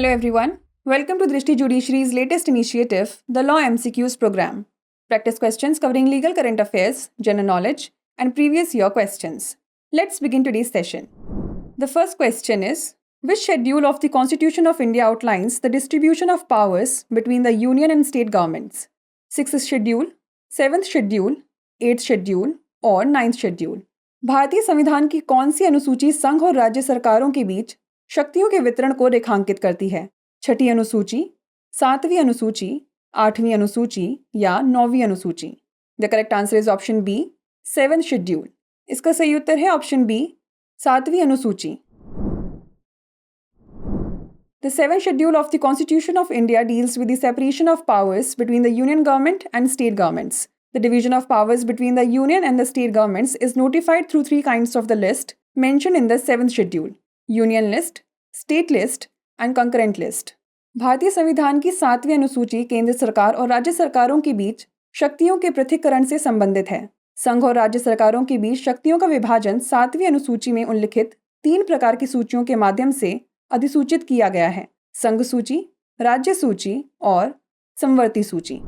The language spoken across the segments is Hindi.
Hello everyone. Welcome to Drishti Judiciary's latest initiative, the Law MCQs program. Practice questions covering legal current affairs, general knowledge, and previous year questions. Let's begin today's session. The first question is, which schedule of the Constitution of India outlines the distribution of powers between the union and state governments? 6th schedule, 7th schedule, 8th schedule और 9th schedule. भारतीय संविधान की कौन सी अनुसूची संघ और राज्य सरकारों के बीच शक्तियों के वितरण को रेखांकित करती है? 6ठी अनुसूची, 7वीं अनुसूची, 8वीं अनुसूची या 9वीं अनुसूची? The correct answer is option B, 7th schedule. इसका सही उत्तर है ऑप्शन बी, 7वीं अनुसूची. The 7th schedule of the Constitution of India deals with the separation of powers between the union government and state governments. The division of powers between the union and the state governments is notified through three kinds of the list mentioned in the 7th schedule: union list, state list and concurrent list. भारतीय संविधान की 7वीं अनुसूची केंद्र सरकार और राज्य सरकारों के बीच शक्तियों के पृथक्करण से संबंधित है. संघ और राज्य सरकारों के बीच शक्तियों का विभाजन 7वीं अनुसूची में उल्लिखित 3 प्रकार की सूचियों के माध्यम से अधिसूचित किया गया है: संघ सूची, राज्य सूची और समवर्ती सूची.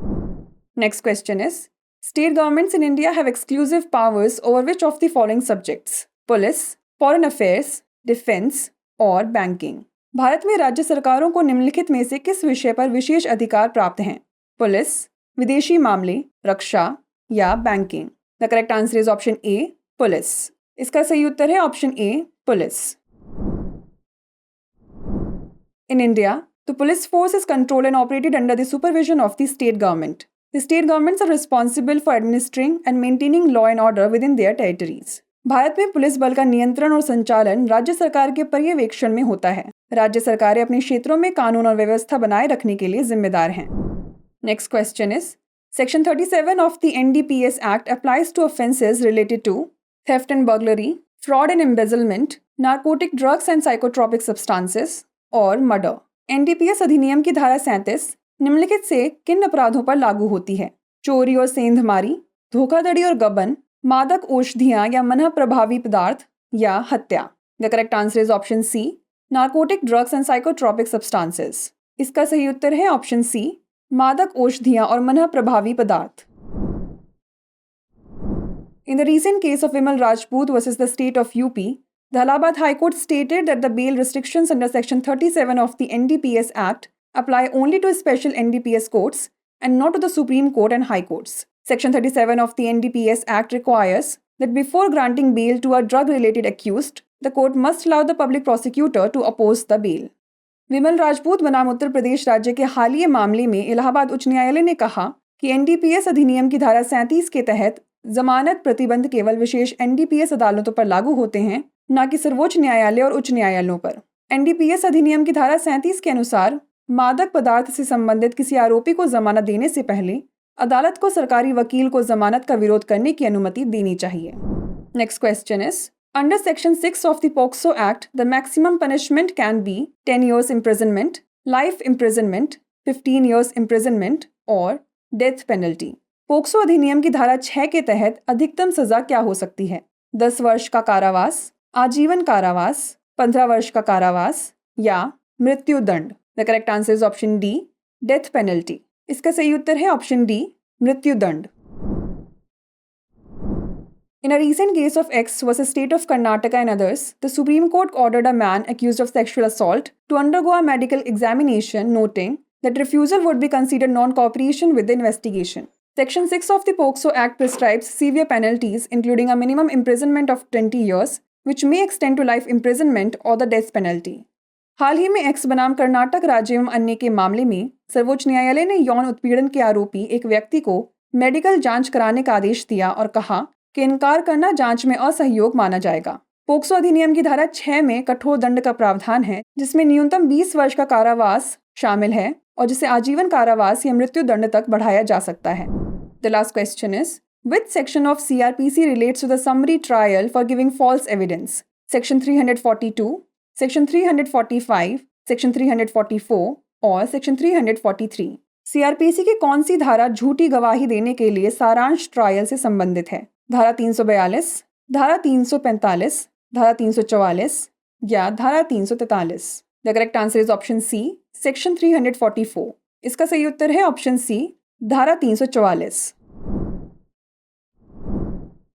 Next question is, state governments in India have exclusive powers over which of the following subjects? Police, foreign affairs, defence और बैंकिंग. भारत में राज्य सरकारों को निम्नलिखित में से किस विषय पर विशेष अधिकार प्राप्त हैं? पुलिस, विदेशी मामले, रक्षा या banking? The correct answer is option A, police. इसका सही उत्तर है option A, police. In India, the police force is controlled and operated under the supervision of the state government. The state governments are responsible for administering and maintaining law and order within their territories. Bharat में पुलिस बल का नियंत्रण और संचालन राज्य सरकार के पर्यवेक्षण में होता है. राज्य सरकारें अपने क्षेत्रों में कानून और व्यवस्था बनाए रखने के लिए जिम्मेदार हैं. Next question is, section 37 of the NDPS act applies to offences related to theft and burglary, fraud and embezzlement, narcotic drugs and psychotropic substances और मर्डर. NDPS अधिनियम की धारा 37 निम्नलिखित से किन अपराधों पर लागू होती है? चोरी और सेंधमारी, धोखाधड़ी और गबन, मादक औषधियां या मनः प्रभावी पदार्थ या हत्या? The correct answer is option C, narcotic drugs and psychotropic substances. इसका सही उत्तर है ऑप्शन सी, मादक औषधियां और मनः प्रभावी पदार्थ. In the recent case of Vimal Rajput versus the state of UP, the Allahabad High Court stated that the bail restrictions under Section 37 of the NDPS Act apply only to special NDPS courts and not to the Supreme Court and High Courts. Section 37 of the NDPS Act requires that before granting bail to a drug-related accused, the court must allow the public prosecutor to oppose the bail. विमल राजपूत बनाम उत्तर प्रदेश राज्य के हालिया मामले में इलाहाबाद उच्च न्यायालय ने कहा कि NDPS अधिनियम की धारा 37 के तहत जमानत प्रतिबंध केवल विशेष NDPS अदालतों पर लागू होते हैं, न कि सर्वोच्च न्यायालय और उच्च न्यायालयों पर. NDPS अधिनियम की धारा 37 के अनुसार मादक पदार्थ से संबंधित किसी आरोपी को जमानत देने से पहले अदालत को सरकारी वकील को जमानत का विरोध करने की अनुमति देनी चाहिए. Next question is, under section 6 of the POCSO act the maximum punishment can be 10 years imprisonment, life imprisonment, 15 years imprisonment और डेथ पेनल्टी. पोक्सो अधिनियम की धारा 6 के तहत अधिकतम सजा क्या हो सकती है? 10 वर्ष का कारावास, आजीवन कारावास, 15 वर्ष का कारावास या मृत्यु दंड? The correct answer is option D, death penalty. इसका सही उत्तर है ऑप्शन डी, मृत्यु दंड. In a recent case of X versus State of Karnataka and others, the Supreme Court ordered a man accused of sexual assault to undergo a medical examination, noting that refusal would be considered non-cooperation with the investigation. Section 6 of the POCSO Act prescribes severe penalties, including a minimum imprisonment of 20 years, which may extend to life imprisonment or the death penalty. हाल ही में एक्स बनाम कर्नाटक राज्य एवं अन्य के मामले में सर्वोच्च न्यायालय ने यौन उत्पीड़न के आरोपी एक व्यक्ति को मेडिकल जांच कराने का आदेश दिया और कहा कि इनकार करना जांच में असहयोग माना जाएगा. पोक्सो अधिनियम की धारा 6 में कठोर दंड का प्रावधान है, जिसमें न्यूनतम 20 वर्ष का कारावास शामिल है और जिसे आजीवन कारावास या मृत्यु दंड तक बढ़ाया जा सकता है. The last question is, which section of CRPC relates to the summary trial for giving false evidence? Section 342, Section 345, Section 344 और Section 343. CRPC की कौन सी धारा झूठी गवाही देने के लिए सारांश ट्रायल से संबंधित है? धारा 342, धारा 345, धारा 344 या धारा 343? The correct answer is option C, section 344। इसका सही उत्तर है ऑप्शन सी, धारा 344।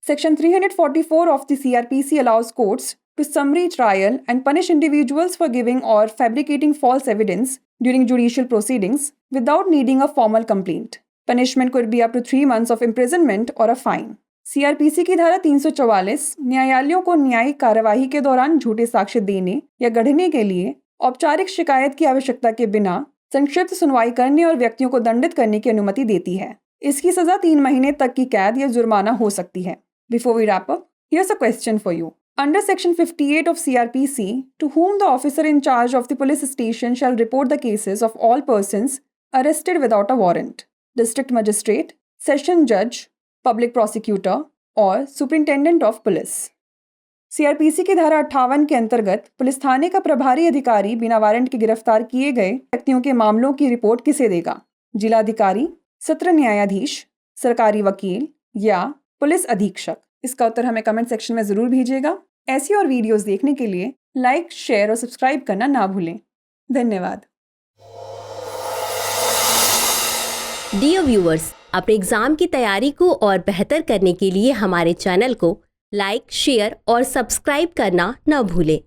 Section 344 of the CRPC allows courts to summary trial and punish individuals for giving or fabricating false evidence during judicial proceedings without needing a formal complaint. Punishment could be up to 3 months of imprisonment or a fine. CRPC की धारा 344 न्यायालयों को न्यायिक कार्यवाही के दौरान झूठे साक्ष्य देने या गढ़ने के लिए औपचारिक शिकायत की आवश्यकता के बिना संक्षिप्त सुनवाई करने और व्यक्तियों को दंडित करने की अनुमति देती है। इसकी सजा 3 महीने तक की कैद या जुर्माना हो सकती है। Before we wrap up, here's a question for you. Under Section 58 of CRPC, to whom the officer in charge of the police station shall report the cases of all persons arrested without a warrant? District Magistrate, Session Judge, Public Prosecutor और Superintendent of Police. CRPC की धारा 58 के अंतर्गत पुलिस थाने का प्रभारी अधिकारी बिना वारंट के गिरफ्तार किए गए व्यक्तियों के मामलों की रिपोर्ट किसे देगा? जिलाधिकारी, सत्र न्यायाधीश, सरकारी वकील या पुलिस अधीक्षक? इसका उत्तर हमें कमेंट सेक्शन में जरूर भेजिएगा। ऐसी और वीडियोस देखने के लिए लाइक, शेयर और सब्सक्राइब करना ना भूलें। धन्यवाद। डियर व्यूअर्स, अपने एग्जाम की तैयारी को और बेहतर करने के लिए हमारे चैनल को लाइक, शेयर और सब्सक्राइब करना न भूलें।